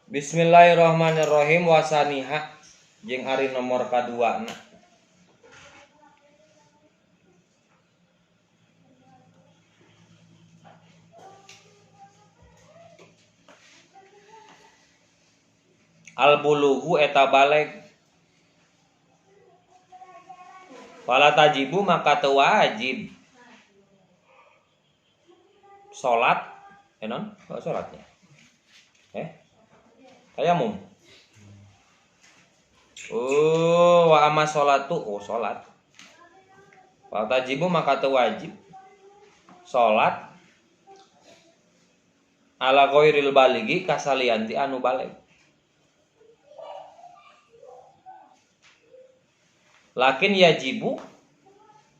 Bismillahirrahmanirrahim. Wasaniha jeung ari nomor kaduana. Al-bulughu eta baleg. Fala tajibu maka teu wajib salat enon salatnya. Tayamum. Wa amma sholatu salat. Fala tajibu maka teu wajib salat ala ghairil baligi kasalian ti anu baleg. Lakin yajibu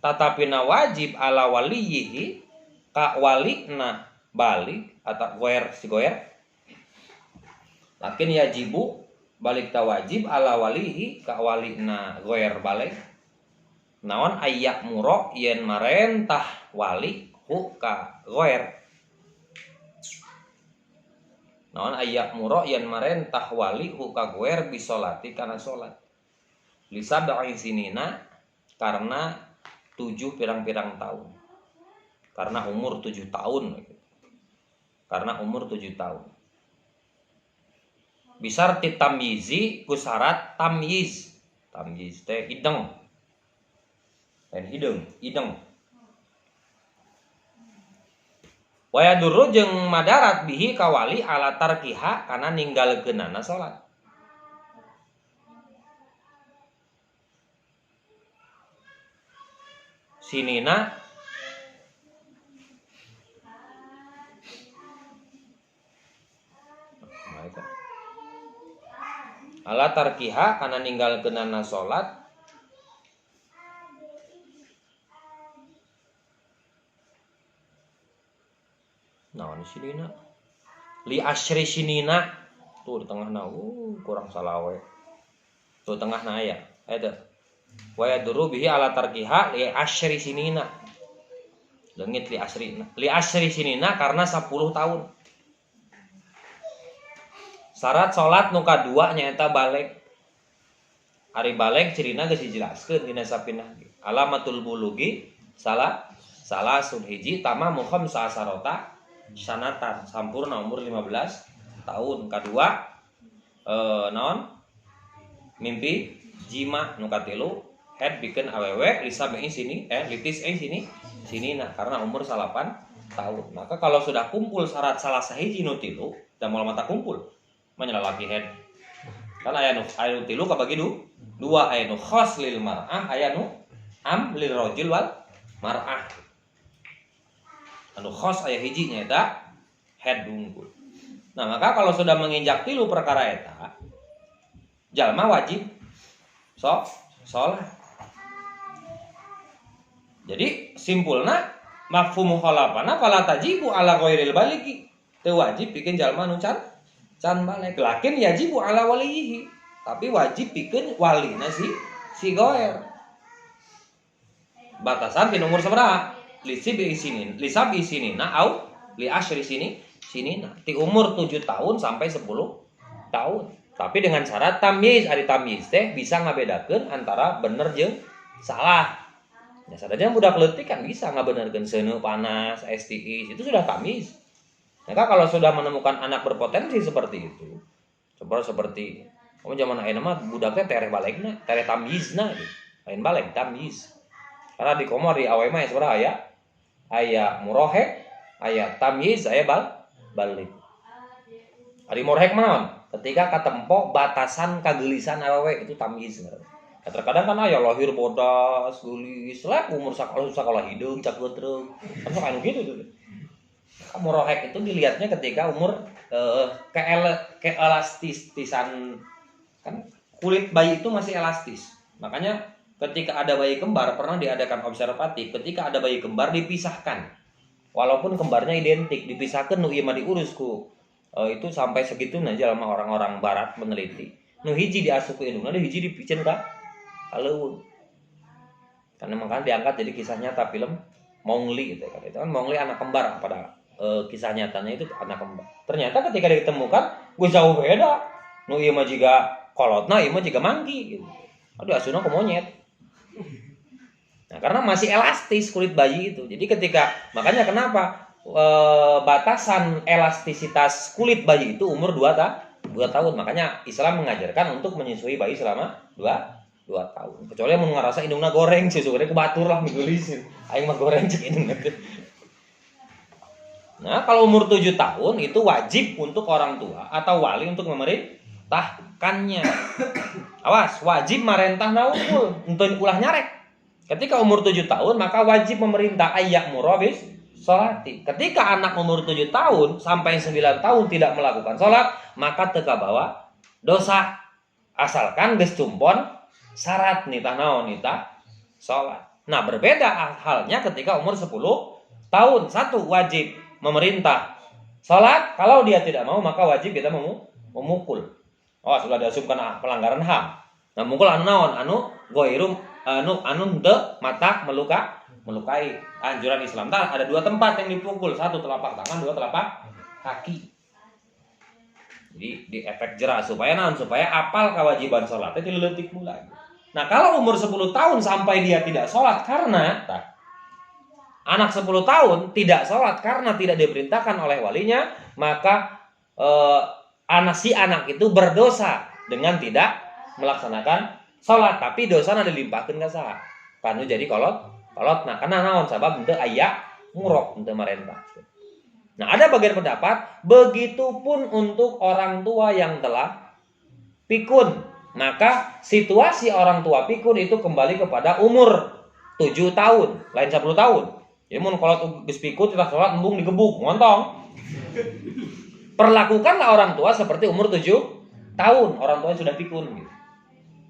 tatapina wajib ala waliyihi ka walina balik atau goer si goer. Lakin yajibu balik ta wajib ala walihi ka walina goer balik. Naon ayyak muro yen marentah wali hu ka goer. Naon ayyak muro yen marentah wali hu ka goer bisolati kana salat. Lisab'i sinina karena 7 pirang-pirang tahun. Karena umur 7 tahun. Karena umur 7 tahun. Bisarti tamyizi ku syarat tamyiz. Tamyiz teh ideng. Dan ideng. Waya duru jeung madarat bihi kawali ala tarkiha kana ninggalkeunana salat. Sinina ala tarkiha kana ninggalkeunana salat naon sinina li asyri sinina tuh di tengahna kurang salawe tuh tengahna aya eta wa yaduru bihi ala tarkiha li asyri sinina leungit li asyri sinina karena 10 tahun. Syarat salat nu kadua nyaeta baleg. Ari baleg cirina geus dijelaskeun dina sapinah. Alamatul bulughi salah sun hiji tamamu khamsa asarota sanatan sampurna umur 15 tahun. Kadua naon? Mimpi jima nu katilu head bikin awewe lisabe sini litis sini nah karena umur 8 tahun. Maka kalau sudah kumpul syarat salah sahiji nu tilu dan moal mata kumpul lalaki head. Kan aya nu tilu kabagi dua aya nu khos lil mar'ah aya nu am lil rajul wal mar'ah. Anu khos aya hiji nyaeta head dungkul. Nah, maka kalau sudah menginjak tilu perkara eta jalma wajib salat. Jadi simpulna mafhum mukhalafana fala tajibu ala ghairil baligi. Teu wajib pikeun jalma nu can balik. Lakin yajibu ala walihi. Tapi wajib pikeun walina si goer. Batasan ti nomor sabaraha? Lisabi sinina au li asyri sinina. Ti umur 7 tahun sampai 10 tahun. Tapi dengan syarat tamyiz. Ari tamyiz teh bisa ngabedakeun antara bener jeung salah. Ya sadaya budak leutik kan bisa ngabenerkeun seuneu panas, STI, itu sudah tamyiz. Maka kalau sudah menemukan anak berpotensi seperti itu, seperti kamu zaman ayeuna mah budaknya tereh balegna, tereh tamyizna gitu. Lain baleg tamyiz. Karena di komor di awe mah sebenarnya aya murohek, aya tamyiz, aya balig. Ari murohek mah ketika katempo batasan kagelisan awewe itu tamyiz. Terkadang kan aya lahir bodas, geulis, lek umur sakola hideung cak geutreug. Kan sok anu kitu tuh. Murohek itu dilihatnya ketika umur keelastisan kan kulit bayi itu masih elastis. Makanya ketika ada bayi kembar pernah diadakan observatif, ketika ada bayi kembar dipisahkan. Walaupun kembarnya identik, dipisahkan nu ieu mah diurus ku itu sampai segitunya jalma orang-orang barat meneliti. Nu hiji diasup ke indungna, nu hiji dipicen ka leuweung. Karena makanya diangkat jadi kisah nyata film Mowgli gitu kan. Itu kan Mowgli anak kembar pada kisah nyatanya itu anak kembar. Ternyata ketika ditemukan Gue jauh beda. Nu ieu mah jiga kolotna, ieu mah jiga mangki gitu. Aduh asuna ke monyet. Nah, karena masih elastis kulit bayi itu. Jadi makanya kenapa batasan elastisitas kulit bayi itu umur 2 tahun. Makanya Islam mengajarkan untuk menyusui bayi selama 2 tahun. Kecuali yang mau ngerasa hidungnya goreng, susu goreng kebatur lah migulisin. Aing mah goreng cek hidungna teh. Nah, kalau umur 7 tahun itu wajib untuk orang tua atau wali untuk memerintahkannya. Awas, wajib marentah naukul, untuk ulah nyarek. Ketika umur 7 tahun, maka wajib memerintah ayyak murabis sholati. Ketika anak umur 7 tahun sampai 9 tahun tidak melakukan sholat, maka teka bawa dosa. Asalkan geus tumpon syarat nitah naon nitah sholat. Nah, berbeda halnya ketika umur 10 tahun. Satu, wajib memerintah sholat. Kalau dia tidak mau, maka wajib kita memukul. Oh, sudah diasumkan pelanggaran HAM. Nah, mukul anu naon? Anu goirum anu henteu mata melukai. Anjuran Islam ada 2 tempat yang dipukul, 1 telapak tangan, 2 telapak kaki. Jadi di efek jerah supaya apal kewajiban sholat itu leutik mulai. Nah, kalau umur 10 tahun sampai dia tidak sholat karena anak 10 tahun tidak sholat karena tidak diperintahkan oleh walinya, maka anak itu berdosa dengan tidak melaksanakan sholat, tapi dosana dilimpahkeun ka saha? Kanu jadi kolot. Nah, karena naon sabab henteu aya murok, henteu marentah. Nah, ada bagian pendapat begitupun untuk orang tua yang telah pikun. Maka situasi orang tua pikun itu kembali kepada umur 7 tahun, lain 10 tahun. Ya mun kolot geus pikun kita sholat embung digebuk, montong. Perlakukanlah orang tua seperti umur 7 tahun, orang tua yang sudah pikun gitu.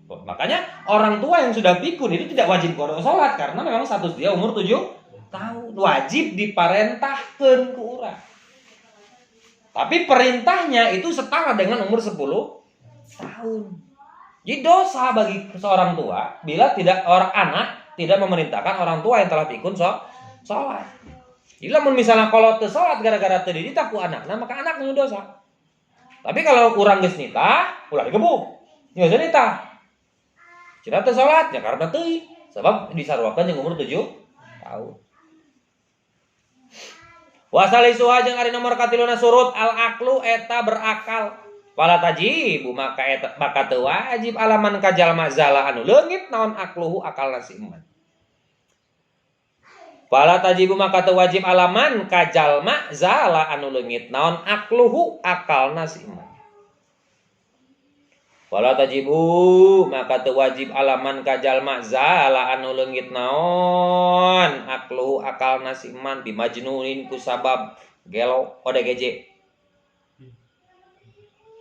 Makanya orang tua yang sudah pikun itu tidak wajib qada salat karena memang status dia umur 7 tahun. Wajib diparentahkeun ku urang. Tapi perintahnya itu setara dengan umur 10 tahun. Jadi dosa bagi seorang tua bila orang anak tidak memerintahkan orang tua yang telah pikun salat. Jadi lamun misalnya kalau teu salat gara-gara teu didita ku anakna, maka anak nu dosa. Tapi kalau urang geus nitah, ulah digebuk. Geus nitah. Cina teu salat ya karena teuing sebab disarwakeun yang umur 7 tahun. Wasalisuha jeung ari nomor katiluna surut al aqlu eta berakal. Wala tajibu maka teu wajib alaman ka jalma zala anu leungit naon aqluhu akalna si iman. Wala tajibu maka teu wajib alaman ka jalma zala anu leungit naon aqluhu akalna si iman. Wala tajibu maka teu wajib alaman ka jalma zala anu leungit naon aklu akal nasiman bimajnunin ku sabab gelo ODGJ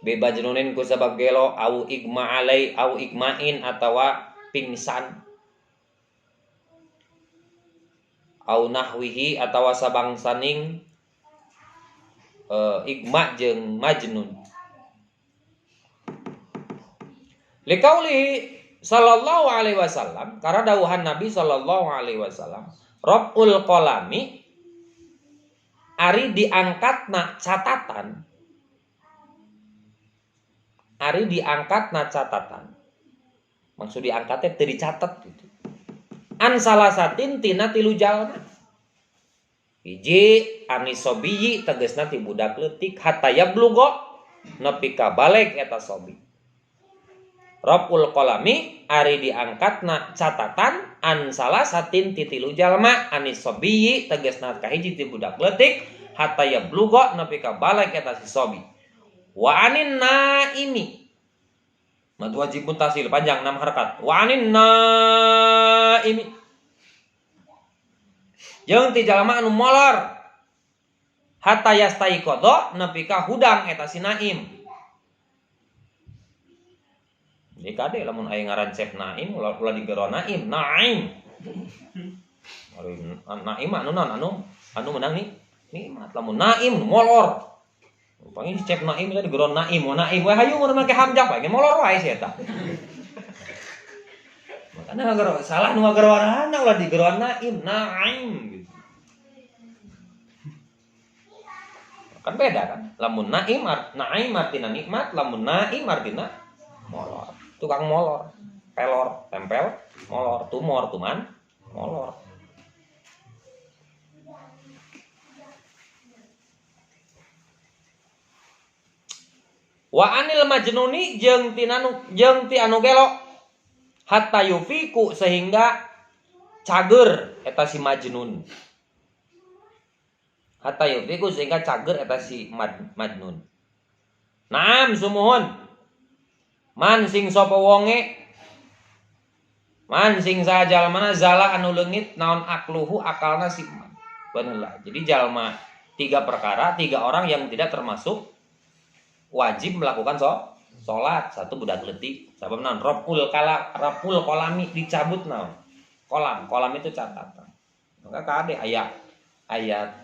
bimajnunin ku sabab gelo au igma alai au igmain atawa pingsan au nahwihi atawa sabangsaning igma jeung majnun. Liqauli sallallahu alaihi wasallam, karena dawuhan Nabi sallallahu alaihi wasallam, Rabbul qalami ari diangkatna catatan. Ari diangkatna catatan. Maksud diangkatnya teu dicatet gitu. An salasatin tina 3 jalma. Hiji anisobiyi tegasna ti budak leutik hatta yablugha nepi ka baleg eta sobi. Rabbul qalami ari diangkatna catatan an salasatin ti 3 jalma anis sobiyi tegasna kahiji ti budak leutik hatta yablugha nepi ka baleg eta si sobi. Wa anin naimi mad wajib muntasil panjang 6 harakat. Wa anin naimi jeung ti jalma anu molor hatta yastaiqadha nepi ka hudang eta si naim. Jadi kade lamun aya ngaran Chef Naim ulah digero Naim. Naim anu naon anu menang nih nikmat lamun Naim molor. Panggil Chef Naim tadi digero Naim, Naim we hayu mun make hamzah bae molor wae si eta. Makanya ngagero salah nu ngagero warana ulah digero Naim gitu. Kan beda kan? Lamun naim artina nikmat, lamun naim artina molor. Tukang molor, pelor, tempel, molor, tumor, tuman, molor. Wa anil majnuni jeung ti anu gelo hatta yufiku sehingga cager eta si majnun. Hatta yufiku sehingga cager eta si majnun. Naam sumuhun. Man sing sapa wonge man sing sajalmana zala anu leungit naon akluhu akalna si baneula. Jadi jalma 3 perkara, 3 orang yang tidak termasuk wajib melakukan sholat. 1 budak leutik, sabab naon rapul kolami dicabut naon. Kolam itu catatan. Maka kade aya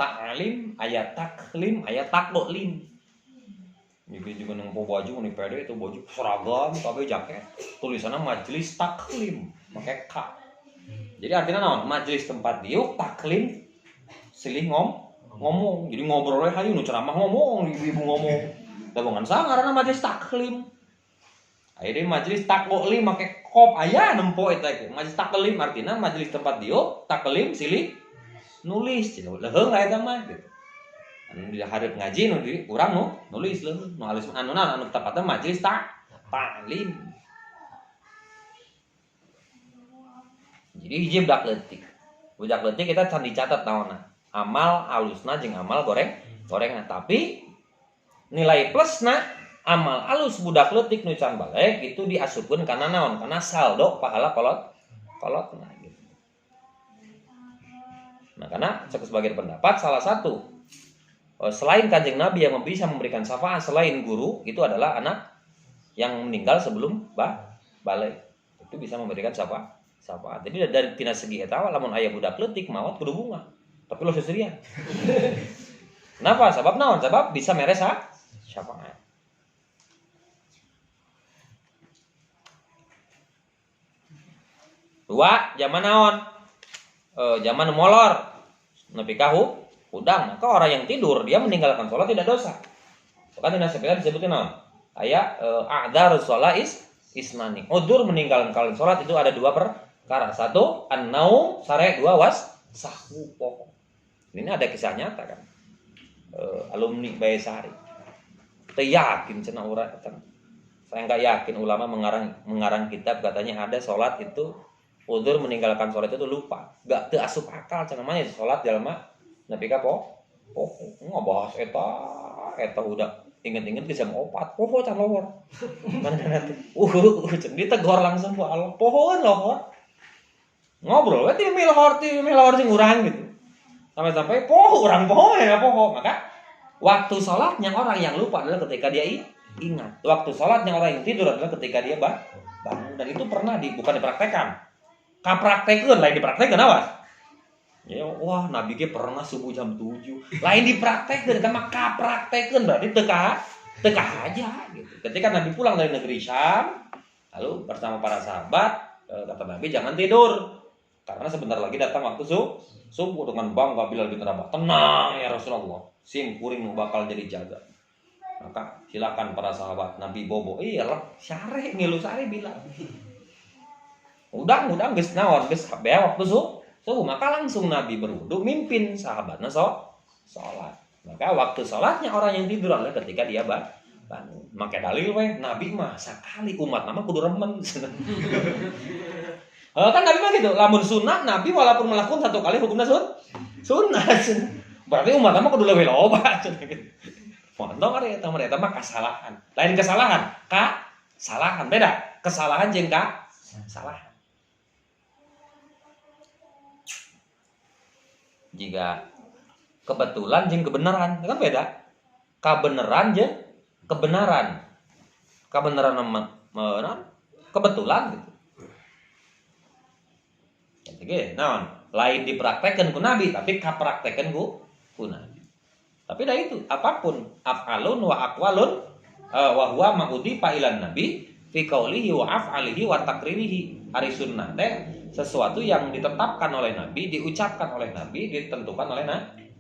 ta'lim, aya taklim, aya taklim. Jadi juga nang baju nih pede itu baju seragam tapi jaket tulisannya majelis taklim pakai K. Jadi artinya naon? Majelis tempat diuk taklim silih ngomong. Jadi ngobrol we hayu nu ceramah ngomong, ibu ngomong. Gabungan sangarana majelis taklim. Ayeuna majelis taklim make kop aya nempo eta ge. Majelis taklim artinya majelis tempat diuk taklim silih nulis cenah. Leheung eta mah gitu. Anu di hareup ngaji nu di urang nu nulis leung nu halus anu tepatna majelis taklim. Jadi hiji budak leutik. Budak leutik kita can dicatat naonna. Amal alusna jeung amal gorengna. Tapi nilai plusna amal alus budak leutik nu can balik itu diasupkeun kana naon? Kana saldo pahala kolotna gitu. Nah, karena sebagian pendapat salah satu selain Kanjeng Nabi yang bisa memberikan syafaat selain guru itu adalah anak yang meninggal sebelum balik. Itu bisa memberikan syafaat. Jadi dari tina segi eta lamun aya budak leutik maot kudu bunga. Tapi lo seserian. Kenapa? Sebab naon? Sebab bisa mere syafaat. Dua, zaman naon? Zaman molor. Nepi ka udang. Maka orang yang tidur dia meninggalkan sholat tidak dosa. Kan tina sepeda disebutnya naon? Aya a'dzarus shalah isnani. Udzur meninggalkan sholat itu ada 2 perkara. 1 an-naum, sare 2 sahwu pokok. Ini ada kisah nyata kan. Alumni Bayesari. Teu yakin cenah urang eta. Saya enggak yakin ulama mengarang kitab katanya ada sholat itu udzur meninggalkan sholat itu lupa. Enggak teu asup akal cenah mah sholat jalma nepi ka ngobahas eta udah inget-inget bisa ngopat poho can lohor mana nanti ditegor langsung ku Allah pohon lohor ngobrol we ti milhor sing urang gitu sampai poho urang poho ya poho. Maka waktu salatnya orang yang lupa adalah ketika dia ingat, waktu salatnya orang yang tidur adalah ketika dia bangun. Dan itu pernah bukan dipraktekkan, kapraktekeun lain dipraktekkeun awas. Ya, wah Nabi ge pernah subuh jam 7. Lain dipraktekkeun eta mah kapraktekeun berarti teka aja gitu. Ketika Nabi pulang dari negeri Syam, lalu bersama para sahabat, kata Nabi jangan tidur. Karena sebentar lagi datang waktu subuh dengan bangga Bilal bin Rabah. Tenang ya Rasulullah, sim kuring nu bakal jadi jaga. Maka silakan para sahabat Nabi bobo. Iyalah, syare ngilu sare Bilal. Udang geus naon geus bea waktu maka langsung Nabi berwudu mimpin sahabatnya sholat. Maka waktu sholatnya orang yang tidur adalah ketika dia bangun. Maka dalil we Nabi mah sakali umat nama kudu remen. Kan Nabi mah gitu. Lamun sunnah Nabi walaupun melakukan 1 kali hukumnya sunnah. Berarti umat nama kudu leuwih loba. Montong ari eta mah kesalahan. Lain kesalahan, kesalahan beda. Kesalahan jeung kesalahan. Jika kebetulan jeung kebenaran kan beda. Kebenaran jeung kebenaran. Kebenaran mana? Kebetulan gitu. Jadi naon? Lain dipraktekkeun ku Nabi tapi kapraktekkeun ku Nabi. Tapi dah itu apapun af'alun wa aqwalun wa huwa ma'udhifa ilan nabi fi qaulihi wa af'alihi wa takririhi. Ari sunnah teh sesuatu yang ditetapkan oleh Nabi, diucapkan oleh Nabi, ditentukan oleh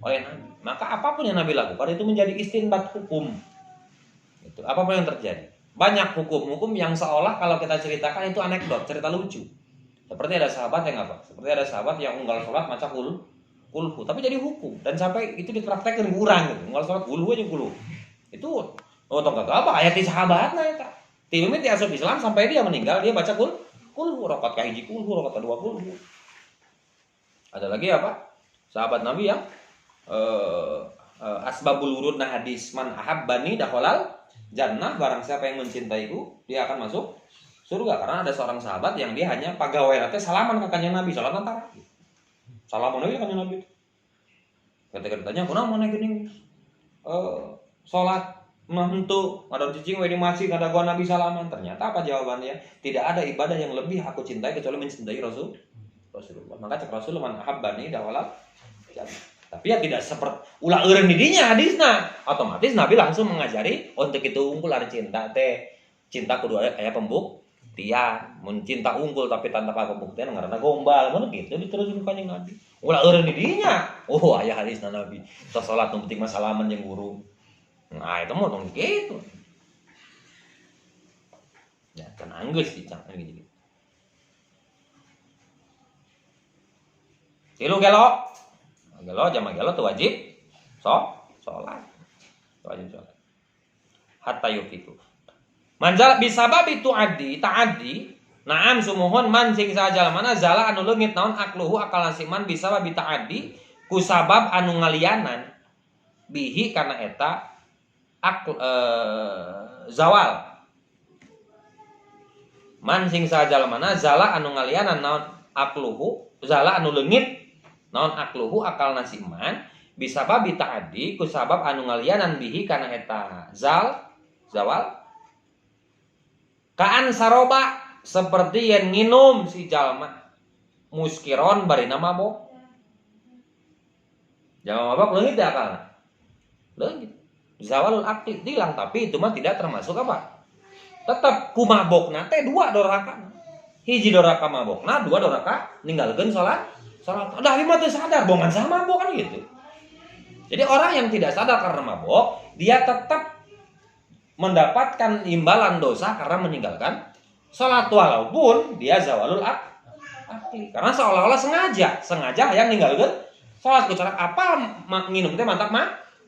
oleh Nabi. Maka apapun yang Nabi lakukan itu menjadi istinbat hukum. Itu apapun yang terjadi. Banyak hukum-hukum yang seolah kalau kita ceritakan itu anekdot, cerita lucu. Seperti ada sahabat yang apa? Seperti ada sahabat yang unggal sholat maca kulhu, tapi jadi hukum dan sampai itu dipraktekkan kurang gitu. Unggal sholat kulhu aja kulhu. Itu tong kagak apa ayat di sahabatna eta. Ti mimiti asup Islam sampai dia meninggal dia baca kulhu rakaat kahiji kulhu, rakaat kedua kulhu. Ada lagi apa? Sahabat Nabi yang asbabul wurudna hadis man ahabbani dakhalal jannah, barang siapa yang mencintaiku dia akan masuk surga. Karena ada seorang sahabat yang dia hanya pagawe teh salaman ka kanjeng Nabi, salat antara. Salaman aja kanjeng Nabi. Ketika ditanya, "Kunaon mana geuning salat mah henteu ngadon cicing we di masjid ada gua Nabi salaman?" Ternyata apa jawabannya? Tidak ada ibadah yang lebih aku cintai kecuali mencintai Rasulullah. Maka cek Rasul man ahabbani dakhalal jannah. Tapi ya tidak seperti ulah eureun di dinya hadisna. Otomatis Nabi langsung mengajari untuk itu unggul ada cinta teh. Cinta kudu aya pembuktian. Mun cinta unggul tapi tanpa pembuktian ngaranna gombal. Mun kitu diteruskeun ka kanjeng Nabi. Ulah eureun di dinya. Oh, aya hadisna Nabi. Tos salat nu penting mah salaman jeung guru. Nah, itu mah tong kitu. Ya, kan anggeus dicangkeun gitu. Tilu gelo. Gelo jama gelo tu wajib sholat. Wajib sholat. Hatta yufitu. Manjal bisabab itu ta'addi. Naam sumuhun man sing sajal mana zala anu leungit naon akluhu akal nasiman bisabab ta'addi ku sabab anu ngalianan bihi kana eta zawal. Man sing sajal mana zala anu ngalianan naon akluhu zala anu leungit naon akluhu akal nasiman bisa babi ta'adi ku sabab anu ngalianan bihi kana eta zawal kaan saroba seperti yang nginum si jalma muskiron barina mabok. Jalma mabok leungit teh akalna leungit zawalul akli hilang, tapi itu mah tidak termasuk apa tetap ku mabokna teh 2 doraka, hiji doraka mabokna 2 doraka ninggalkeun salat. Dah lima tuh sadar, bongan sama mabok kan gitu. Jadi orang yang tidak sadar karena mabok, dia tetap mendapatkan imbalan dosa karena meninggalkan sholat walaupun dia zawalul akli. Karena seolah-olah sengaja yang ninggalkan sholat. Cara apa nginum teh mantap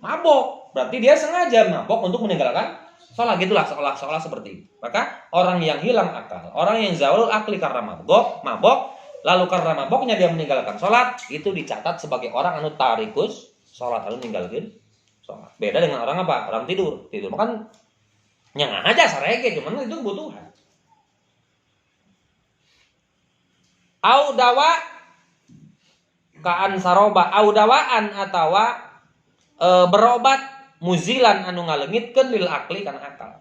mabok. Berarti dia sengaja mabok untuk meninggalkan sholat, gitulah seolah-olah seperti itu. Maka orang yang hilang akal, orang yang zawalul akli karena mabok, lalu karena maboknya dia meninggalkan sholat, itu dicatat sebagai orang anu tarikus sholat, anu ninggalkan sholat. Beda dengan orang apa? Orang tidur makan nyang aja sarege, cuman itu kebutuhan. Au dawa kaan saroba, au dawaan atawa berobat muzilan anu ngaleungitkeun lil akli kana akal.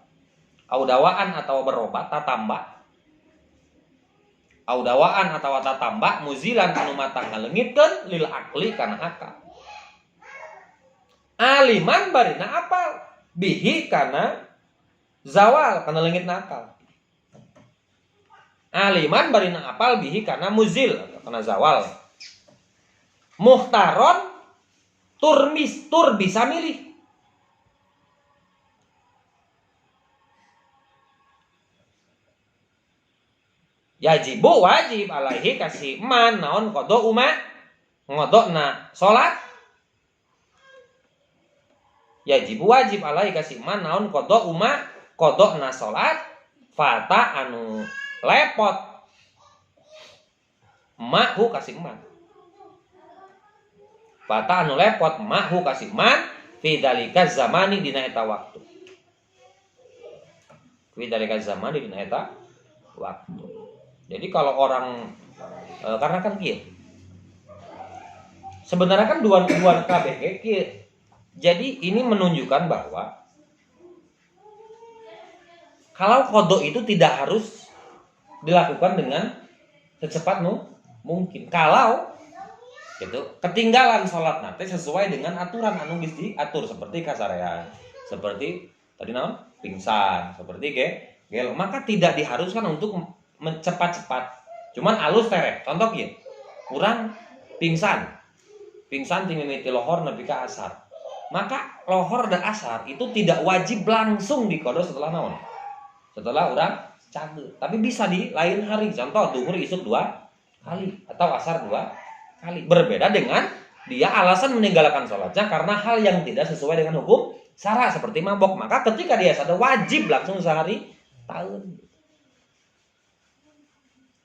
Au dawaan atawa berobat tatamba. Audawaan atau tatamba muzilan anu matang ngaleungitkeun lil akli kana akal. Aliman barina apal bihi kana zawal kana leungitna akal. Aliman barina apal bihi kana muzil kana zawal. Muhtaron tur bisa milih. Yajibu wajib alaihi kasih man naon qada ngodokna salat. Yajibu wajib alaihi kasih man naon qadana salat fata anu lepot mahu kasih man. Fata anu lepot mahu kasih man fi dalika zamani dina eta waktu. Fi dalika zamani dina eta waktu. Jadi kalau orang karena kan kieu. Sebenarnya kan dua KBG kieu. Jadi ini menunjukkan bahwa kalau qada itu tidak harus dilakukan dengan secepat mungkin. Kalau gitu ketinggalan salat nanti sesuai dengan aturan anu geus diatur seperti kasarean, seperti tadi naon? Pingsan, seperti gelo, maka tidak diharuskan untuk cepat-cepat. Cuman alus terek. Contoh kieu. Urang pingsan pingsan ti mimiti lohor nepi ka asar. Maka lohor dan asar itu tidak wajib langsung dikodok setelah naon? Setelah orang cager. Tapi bisa di lain hari. Contoh duhur isuk 2 kali atau asar 2 kali. Berbeda dengan dia alasan meninggalkan sholatnya karena hal yang tidak sesuai dengan hukum syara seperti mabok. Maka ketika dia sadar wajib langsung sehari tahun.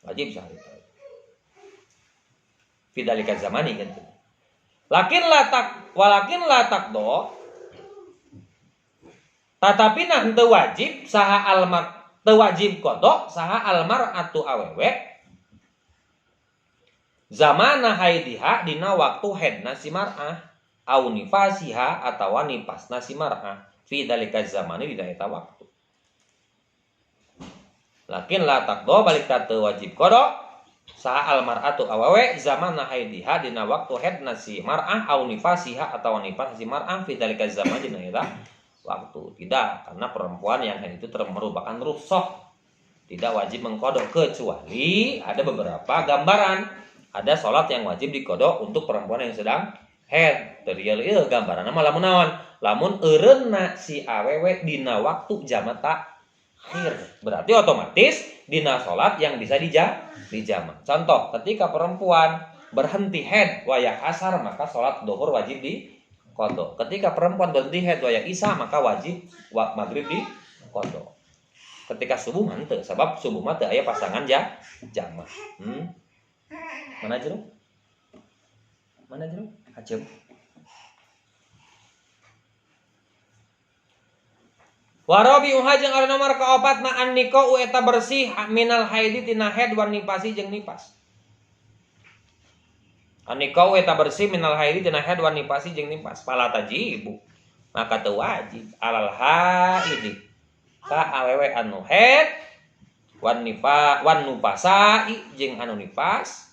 Wajib sehari tahun. Fidalika zamani kan. Walakin la takdo. Tetapi nah henteu wajib saha almar teu wajib kodok saha almar'atu awewe zamana haidiha dina waktu haidna si mar'ah au nifasiha atawa nipasna si mar'ah fi dalika zamani dina eta waktu. Lakin la takdo balik teu wajib kodok saha almar'atu awewe zamana haidiha dina waktu haidna si mar'ah au nifasiha atawa nifas si mar'ah fi dalika zamani dina eta waktu. Tidak, karena perempuan yang haid itu merupakan rukhsah, tidak wajib mengkodok kecuali ada beberapa gambaran. Ada sholat yang wajib dikodok untuk perempuan yang sedang haid. Terial ieu gambaranna mah lamun naon? Lamun eureunna si awewe dina waktu jamak takhir. Berarti otomatis dina sholat yang bisa dijamak. Contoh, ketika perempuan berhenti haid wayah asar maka sholat duhur wajib dikodok. Ketika perempuan berhenti haid wayah isya maka wajib maghrib dikodok. Ketika subuh mah teu, sebab subuh mah teu aya pasangan jamak. Mana jeruk? Mana jeruk? Acem. Warabi uhajeng ari nomor kaopat na anniko eta bersih minal haidi tina haid wan nipasi jeung nipas. Anniko eta bersih minal haidi tina haid wan nipasi jeung nipas. Fala tajibu. Maka teu wajib alal haidi ka awewe anu haid wan nupasai jeung anu nipas.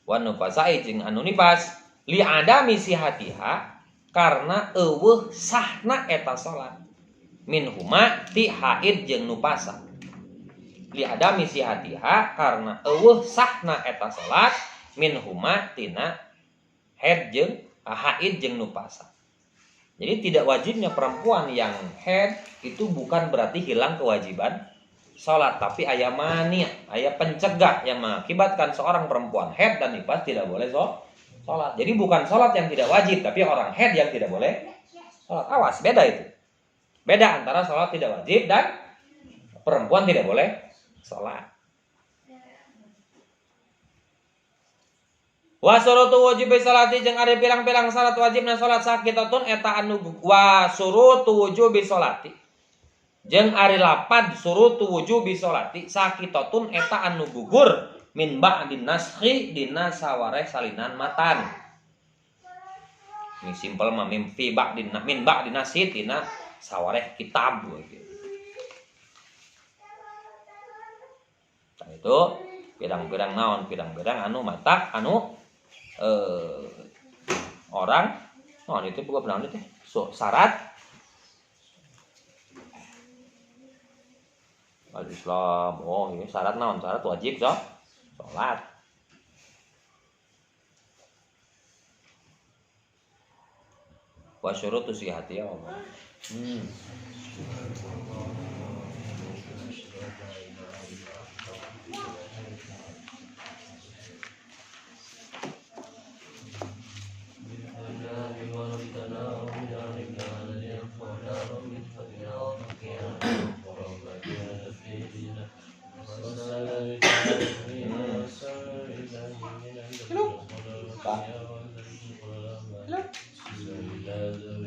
Wan nupasai jeung anu nipas li adami sihatiha karena eueuh sahna eta salat min huma ti haid jeung nupasa. Li adami sihatiha karena eueuh sahna eta salat min huma tina haid jeung nupasa. Jadi tidak wajibnya perempuan yang haid itu bukan berarti hilang kewajiban salat, tapi aya mani, aya pencegah yang mengakibatkan seorang perempuan haid dan nifas tidak boleh salat. Jadi bukan salat yang tidak wajib, tapi orang haid yang tidak boleh salat. Awas, beda itu. Beda antara salat tidak wajib dan perempuan tidak boleh salat. Wa surutu wujub salati jeung ari pirang-pirang salat wajibna salat sakitatun eta anu wa surutu wujub salati jeung ari lapad surutu wujub salati sakitatun eta anu gugur min ba'din naskhi dina sawareh salinan matan. Ini simpel mah min ba'din naskhi dina sawareh kitab gitu. Nah, itu pirang-pirang naon pirang-pirang anu mata anu orang itu bukan benar itu syarat al-Islam. Oh, ini syarat naon? Syarat wajib salat. Wa syurutu sihati ya Allah.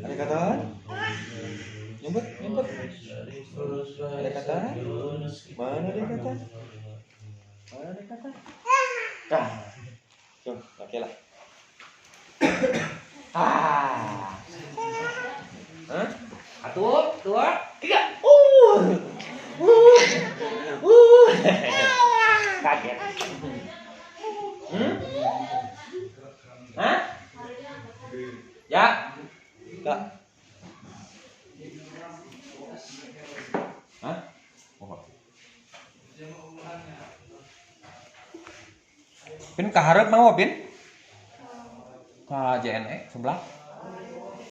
Ada kata? Nyebut. Ada kata? Mana ada kata? Dah. Jom, okeylah. Satu, dua, tiga. Kaget. Hah? Ya. Enggak. Hah? Pin kaharep mau, Pin? Ka JNE sebelah.